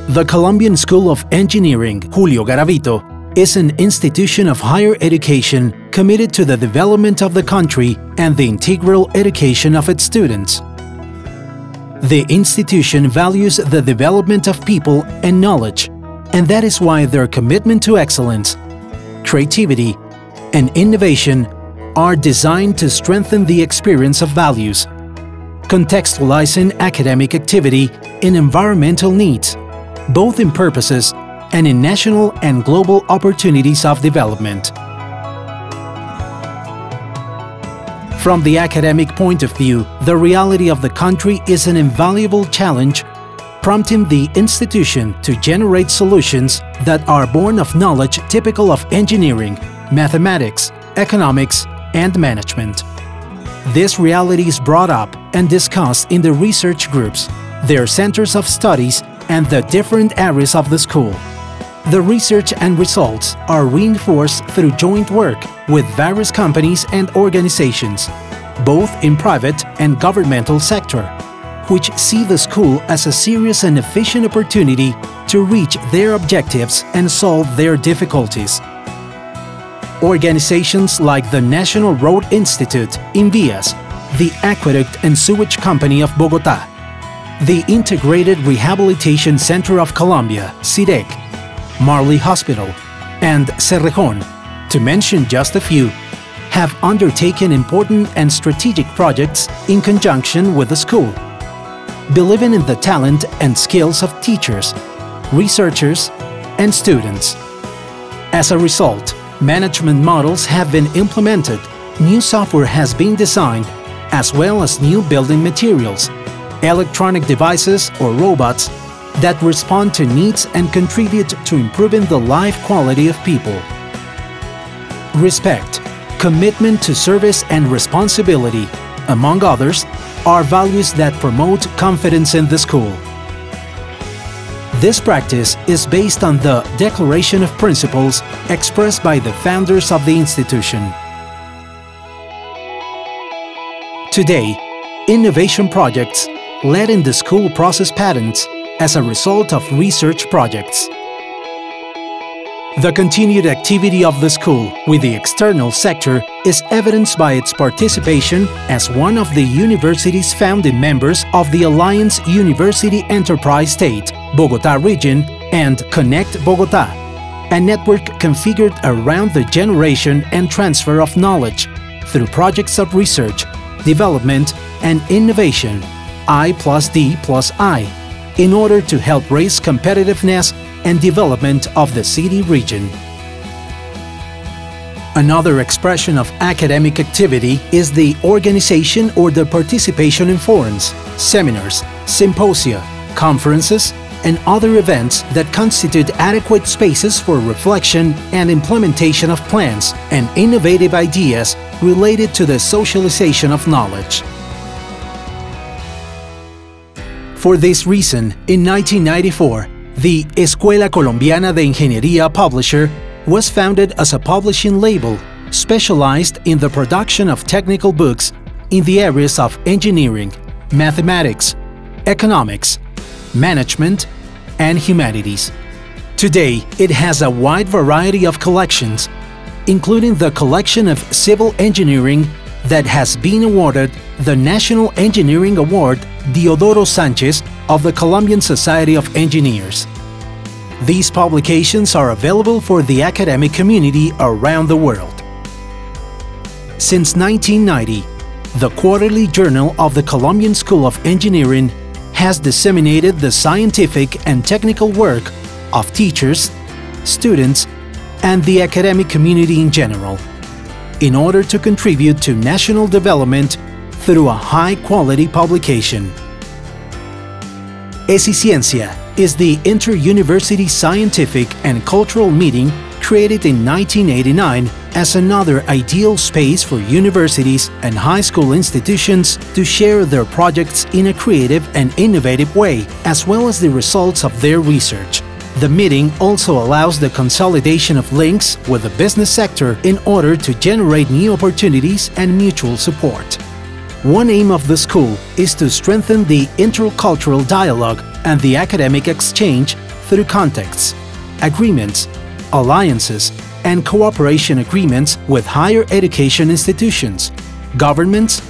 The Colombian School of Engineering Julio Garavito is an institution of higher education committed to the development of the country and the integral education of its students. The institution values the development of people and knowledge, and that is why their commitment to excellence, creativity, and innovation are designed to strengthen the experience of values, contextualizing academic activity in environmental needs, both in purposes and in national and global opportunities of development. From the academic point of view, the reality of the country is an invaluable challenge, prompting the institution to generate solutions that are born of knowledge typical of engineering, mathematics, economics, and management. This reality is brought up and discussed in the research groups, their centers of studies, and the different areas of the school. The research and results are reinforced through joint work with various companies and organizations, both in private and governmental sector, which see the school as a serious and efficient opportunity to reach their objectives and solve their difficulties. Organizations like the National Road Institute, INVIAS, the Aqueduct and Sewage Company of Bogotá, the Integrated Rehabilitation Center of Colombia, CIREC, Marley Hospital, and Cerrejón, to mention just a few, have undertaken important and strategic projects in conjunction with the school, believing in the talent and skills of teachers, researchers, and students. As a result, management models have been implemented, new software has been designed, as well as new building materials, electronic devices or robots that respond to needs and contribute to improving the life quality of people. Respect, commitment to service and responsibility, among others, are values that promote confidence in the school. This practice is based on the Declaration of Principles expressed by the founders of the institution. Today, innovation projects led in the school process patents as a result of research projects. The continued activity of the school with the external sector is evidenced by its participation as one of the university's founding members of the Alliance University Enterprise State, Bogotá Region, and Connect Bogotá, a network configured around the generation and transfer of knowledge through projects of research, development, and innovation, I+D+I, in order to help raise competitiveness and development of the city region. Another expression of academic activity is the organization or the participation in forums, seminars, symposia, conferences, and other events that constitute adequate spaces for reflection and implementation of plans and innovative ideas related to the socialization of knowledge. For this reason, in 1994, the Escuela Colombiana de Ingeniería publisher was founded as a publishing label specialized in the production of technical books in the areas of engineering, mathematics, economics, management, and humanities. Today, it has a wide variety of collections, including the collection of civil engineering that has been awarded the National Engineering Award Diodoro Sanchez of the Colombian Society of Engineers. These publications are available for the academic community around the world. Since 1990, the Quarterly Journal of the Colombian School of Engineering has disseminated the scientific and technical work of teachers, students, and the academic community in general, in order to contribute to national development through a high-quality publication. ESICiencia is the inter-university scientific and cultural meeting created in 1989 as another ideal space for universities and high school institutions to share their projects in a creative and innovative way, as well as the results of their research. The meeting also allows the consolidation of links with the business sector in order to generate new opportunities and mutual support. One aim of the school is to strengthen the intercultural dialogue and the academic exchange through contacts, agreements, alliances, and cooperation agreements with higher education institutions, governments,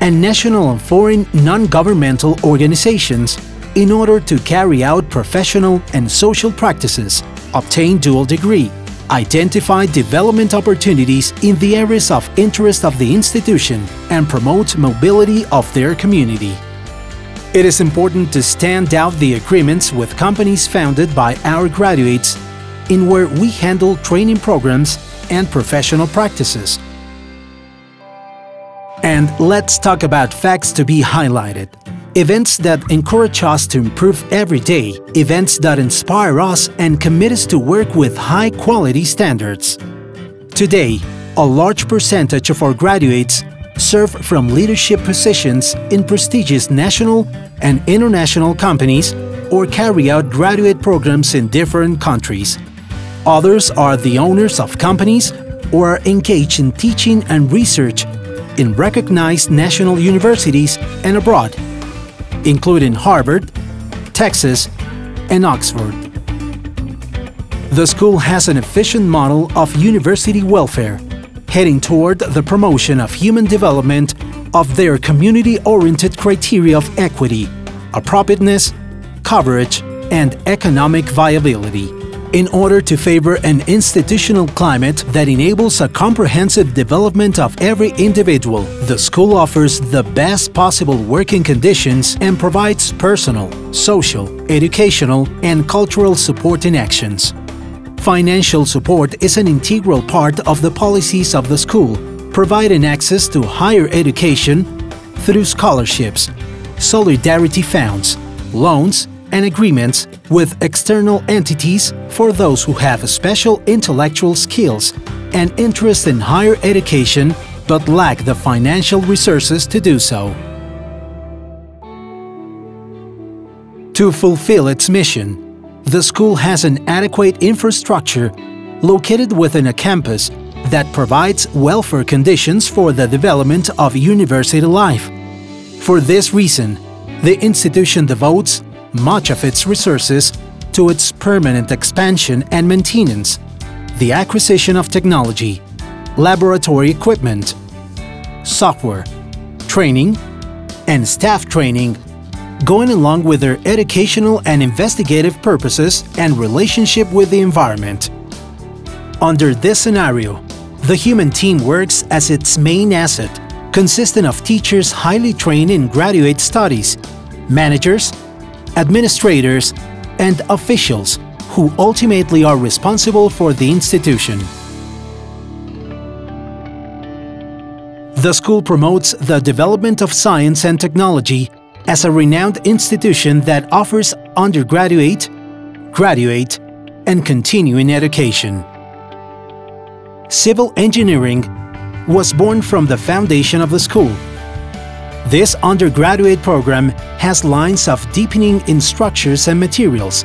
and national and foreign non-governmental organizations in order to carry out professional and social practices, obtain dual degree, identify development opportunities in the areas of interest of the institution, and promote mobility of their community. It is important to stand out the agreements with companies founded by our graduates, in where we handle training programs and professional practices. And let's talk about facts to be highlighted. Events that encourage us to improve every day, events that inspire us and commit us to work with high-quality standards. Today, a large percentage of our graduates serve from leadership positions in prestigious national and international companies or carry out graduate programs in different countries. Others are the owners of companies or are engaged in teaching and research in recognized national universities and abroad, including Harvard, Texas, and Oxford. The school has an efficient model of university welfare, heading toward the promotion of human development of their community-oriented criteria of equity, appropriateness, coverage, and economic viability, in order to favor an institutional climate that enables a comprehensive development of every individual. The school offers the best possible working conditions and provides personal, social, educational, and cultural support in actions. Financial support is an integral part of the policies of the school, providing access to higher education through scholarships, solidarity funds, loans, and agreements with external entities for those who have special intellectual skills and interest in higher education but lack the financial resources to do so. To fulfill its mission, the school has an adequate infrastructure located within a campus that provides welfare conditions for the development of university life. For this reason, the institution devotes much of its resources to its permanent expansion and maintenance, the acquisition of technology, laboratory equipment, software, training, and staff training, going along with their educational and investigative purposes and relationship with the environment. Under this scenario, the human team works as its main asset, consisting of teachers highly trained in graduate studies, managers, administrators, and officials who ultimately are responsible for the institution. The school promotes the development of science and technology as a renowned institution that offers undergraduate, graduate, and continuing education. Civil engineering was born from the foundation of the school. This undergraduate program has lines of deepening in structures and materials,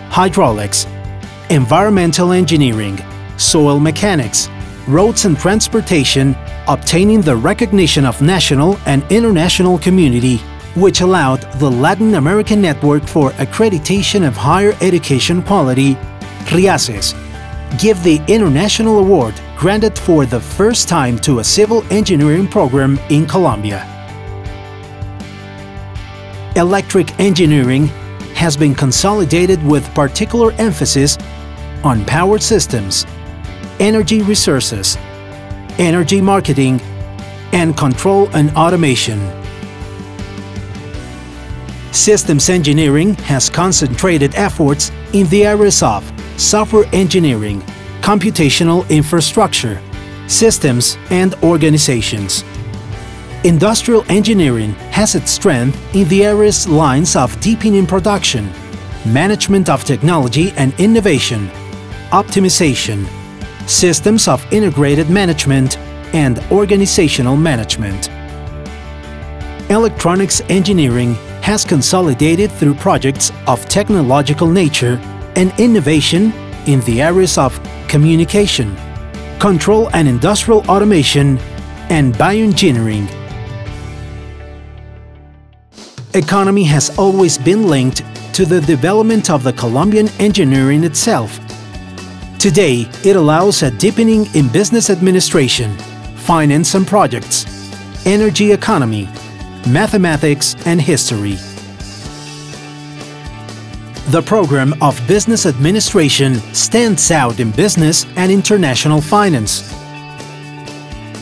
hydraulics, environmental engineering, soil mechanics, roads and transportation, obtaining the recognition of national and international community, which allowed the Latin American Network for Accreditation of Higher Education Quality, RIACES, give the International Award granted for the first time to a civil engineering program in Colombia. Electric engineering has been consolidated with particular emphasis on power systems, energy resources, energy marketing, and control and automation. Systems engineering has concentrated efforts in the areas of software engineering, computational infrastructure, systems and organizations. Industrial engineering has its strength in the areas lines of deepening production, management of technology and innovation, optimization, systems of integrated management, and organizational management. Electronics engineering has consolidated through projects of technological nature and innovation in the areas of communication, control and industrial automation, and bioengineering. Economy has always been linked to the development of the Colombian engineering itself. Today, it allows a deepening in business administration, finance and projects, energy economy, mathematics and history. The program of Business Administration stands out in business and international finance.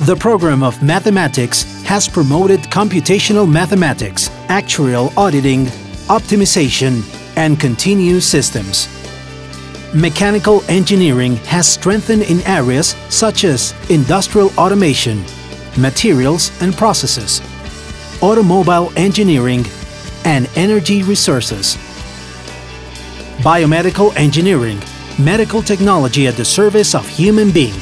The program of Mathematics has promoted computational mathematics, actuarial auditing, optimization, and continuous systems. Mechanical engineering has strengthened in areas such as industrial automation, materials and processes, automobile engineering, and energy resources. Biomedical engineering, medical technology at the service of human being.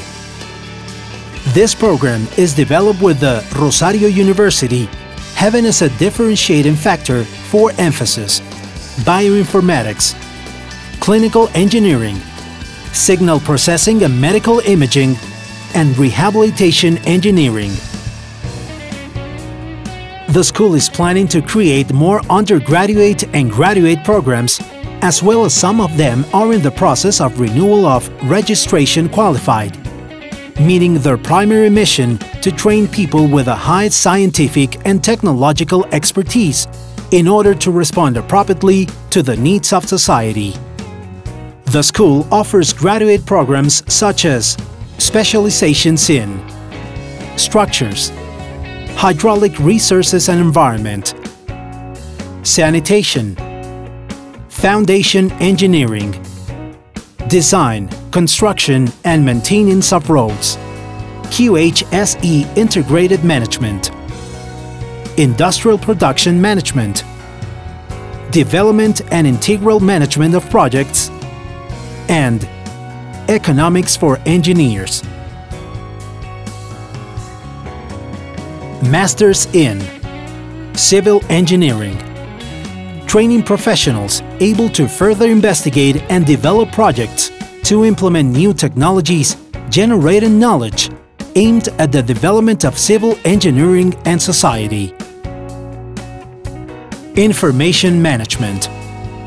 This program is developed with the Rosario University, having as a differentiating factor 4 emphases: bioinformatics, clinical engineering, signal processing and medical imaging, and rehabilitation engineering. The school is planning to create more undergraduate and graduate programs, as well as some of them are in the process of renewal of registration qualified, meaning their primary mission to train people with a high scientific and technological expertise in order to respond appropriately to the needs of society. The school offers graduate programs such as specializations in structures, hydraulic resources and environment, sanitation, foundation engineering, design, construction and maintenance of roads, QHSE integrated management, industrial production management, development and integral management of projects, and economics for engineers. Masters in Civil Engineering, training professionals able to further investigate and develop projects to implement new technologies, generating knowledge aimed at the development of civil engineering and society. Information Management,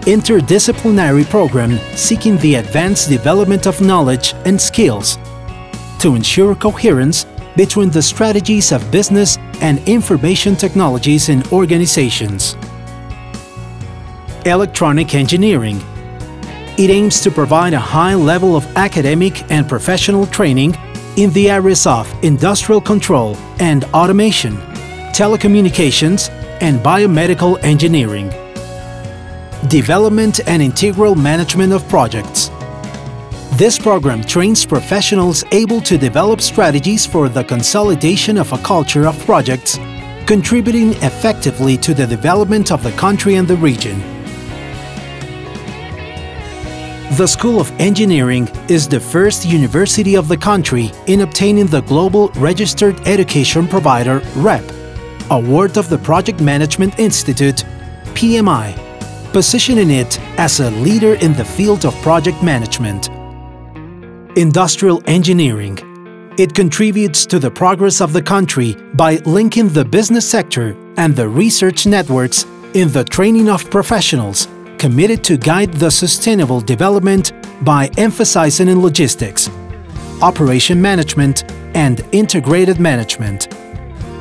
interdisciplinary program seeking the advanced development of knowledge and skills to ensure coherence between the strategies of business and information technologies in organizations. Electronic Engineering. It aims to provide a high level of academic and professional training in the areas of industrial control and automation, telecommunications, and biomedical engineering. Development and integral management of projects. This program trains professionals able to develop strategies for the consolidation of a culture of projects, contributing effectively to the development of the country and the region. The School of Engineering is the first university of the country in obtaining the Global Registered Education Provider (REP) award of the Project Management Institute (PMI), positioning it as a leader in the field of project management. Industrial Engineering. It contributes to the progress of the country by linking the business sector and the research networks in the training of professionals committed to guide the sustainable development by emphasizing in logistics, operation management, and integrated management.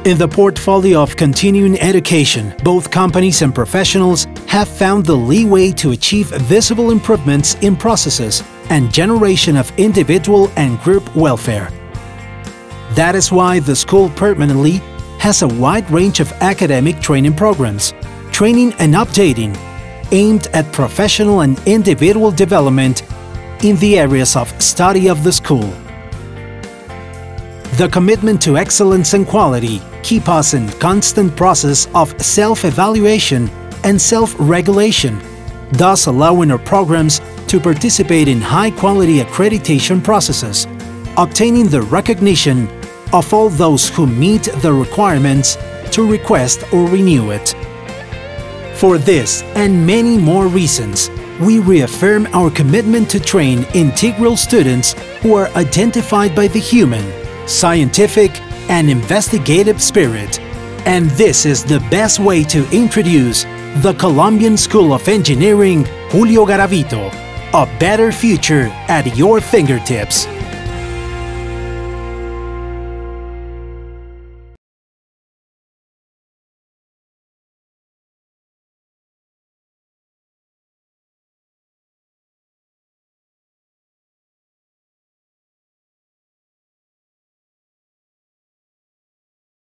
In the portfolio of continuing education, both companies and professionals have found the leeway to achieve visible improvements in processes and generation of individual and group welfare. That is why the school permanently has a wide range of academic training programs, training and updating, aimed at professional and individual development in the areas of study of the school. The commitment to excellence and quality keep us in constant process of self-evaluation and self-regulation, thus allowing our programs to participate in high-quality accreditation processes, obtaining the recognition of all those who meet the requirements to request or renew it. For this and many more reasons, we reaffirm our commitment to train integral students who are identified by the human, scientific, and investigative spirit. And this is the best way to introduce the Colombian School of Engineering Julio Garavito. A better future at your fingertips.